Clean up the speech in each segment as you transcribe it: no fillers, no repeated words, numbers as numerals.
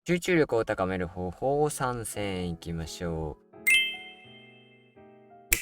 集中力を高める方法を3選いきましょう。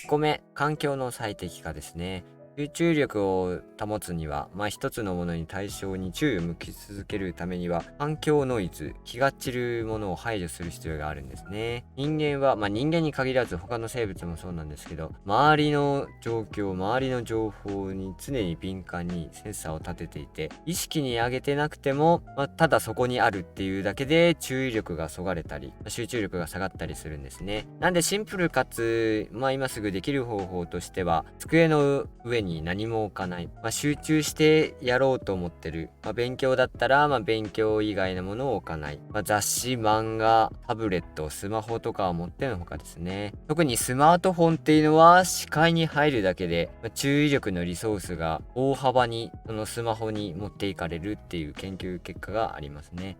1個目、環境の最適化ですね。集中力を保つには、一つのものに対象に注意を向き続けるためには、環境ノイズ、気が散るものを排除する必要があるんですね。人間は、人間に限らず他の生物もそうなんですけど、周りの状況、周りの情報に常に敏感にセンサーを立てていて、意識に上げてなくても、ただそこにあるっていうだけで注意力がそがれたり、集中力が下がったりするんですね。なんでシンプルかつ、今すぐできる方法としては、机の上に何も置かない。集中してやろうと思ってる。勉強だったら、勉強以外のものを置かない。雑誌、漫画、タブレット、スマホとかを持ってのほかですね。特にスマートフォンっていうのは視界に入るだけで、注意力のリソースが大幅にそのスマホに持っていかれるっていう研究結果がありますね。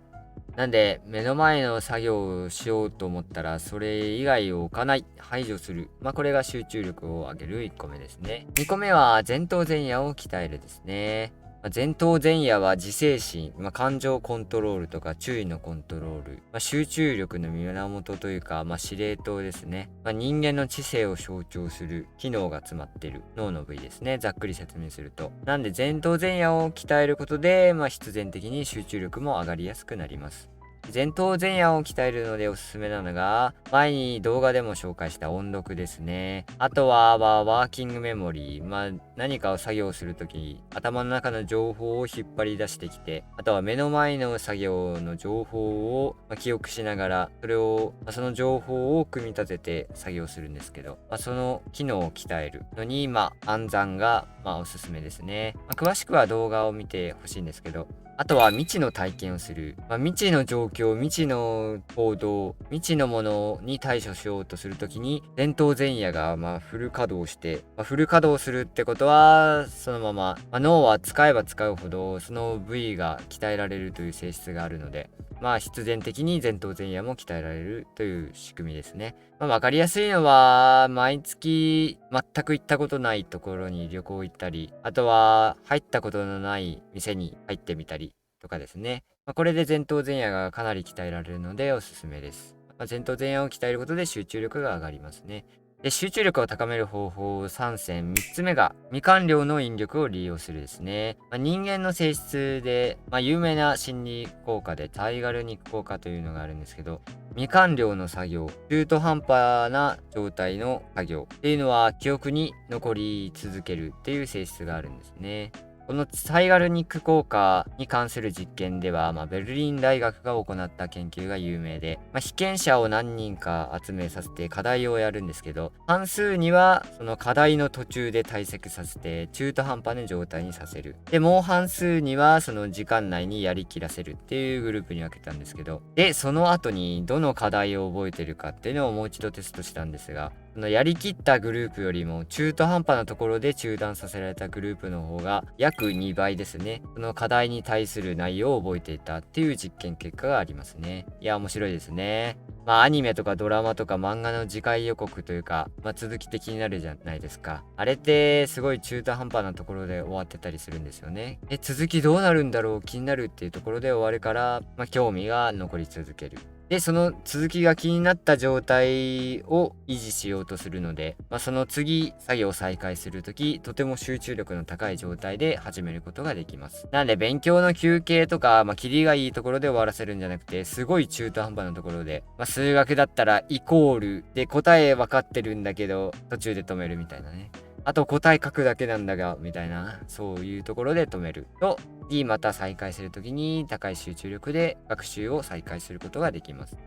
なんで、目の前の作業をしようと思ったら、それ以外を置かない、排除する。これが集中力を上げる1個目ですね。2個目は、前頭前野を鍛えるですね。前頭前野は自制心、感情コントロールとか注意のコントロール、集中力の源というか、司令塔ですね。人間の知性を象徴する機能が詰まっている脳の部位ですね。ざっくり説明すると。なんで前頭前野を鍛えることで、必然的に集中力も上がりやすくなります。前頭前野を鍛えるのでおすすめなのが、前に動画でも紹介した音読ですね。あとは、ワーキングメモリー。何かを作業するとき、頭の中の情報を引っ張り出してきて、あとは目の前の作業の情報を、記憶しながら、その情報を組み立てて作業するんですけど、その機能を鍛えるのに、暗算が、おすすめですね。詳しくは動画を見てほしいんですけど、あとは未知の体験をする。未知の状況、未知の行動、未知のものに対処しようとするときに、前頭前野がフル稼働して、フル稼働するってことは、そのまま、脳は使えば使うほど、その部位が鍛えられるという性質があるので、必然的に前頭前野も鍛えられるという仕組みですね。わかりやすいのは、毎月全く行ったことないところに旅行行ったり、あとは入ったことのない店に入ってみたりとかですね。これで前頭前野がかなり鍛えられるのでおすすめです。前頭前野を鍛えることで集中力が上がりますね。で、集中力を高める方法3選。3つ目が、未完了の引力を利用するですね。人間の性質で、有名な心理効果で、タイガルニック効果というのがあるんですけど、未完了の作業、中途半端な状態の作業っていうのは、記憶に残り続けるっていう性質があるんですね。このサイガルニック効果に関する実験では、ベルリン大学が行った研究が有名で、被験者を何人か集めさせて課題をやるんですけど、半数にはその課題の途中で退席させて中途半端な状態にさせる。で、もう半数にはその時間内にやりきらせるっていうグループに分けたんですけど、で、その後にどの課題を覚えてるかっていうのをもう一度テストしたんですが、そのやりきったグループよりも中途半端なところで中断させられたグループの方が約2倍ですね。その課題に対する内容を覚えていたっていう実験結果がありますね。いや、面白いですね。アニメとかドラマとか漫画の次回予告というか、続き的になるじゃないですか。あれってすごい中途半端なところで終わってたりするんですよね。続きどうなるんだろう気になるっていうところで終わるから、興味が残り続ける。で、その続きが気になった状態を維持しようとするので、その次、作業を再開するとき、とても集中力の高い状態で始めることができます。なので、勉強の休憩とか、キリがいいところで終わらせるんじゃなくて、すごい中途半端なところで、数学だったらイコールで答え分かってるんだけど、途中で止めるみたいなね。あと答え書くだけなんだが、みたいな、そういうところで止めると、次また再開するときに高い集中力で学習を再開することができます。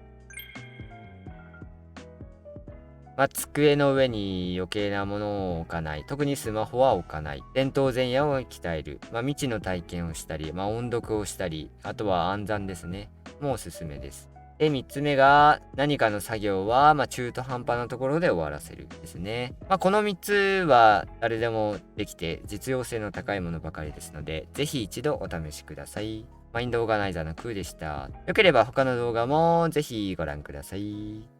机の上に余計なものを置かない。特にスマホは置かない。前頭前野を鍛える。未知の体験をしたり、音読をしたり、あとは暗算ですね。もうおすすめです。で、3つ目が、何かの作業は、中途半端なところで終わらせるですね。この3つは誰でもできて実用性の高いものばかりですので、ぜひ一度お試しください。マインドオーガナイザーのクーでした。よければ他の動画もぜひご覧ください。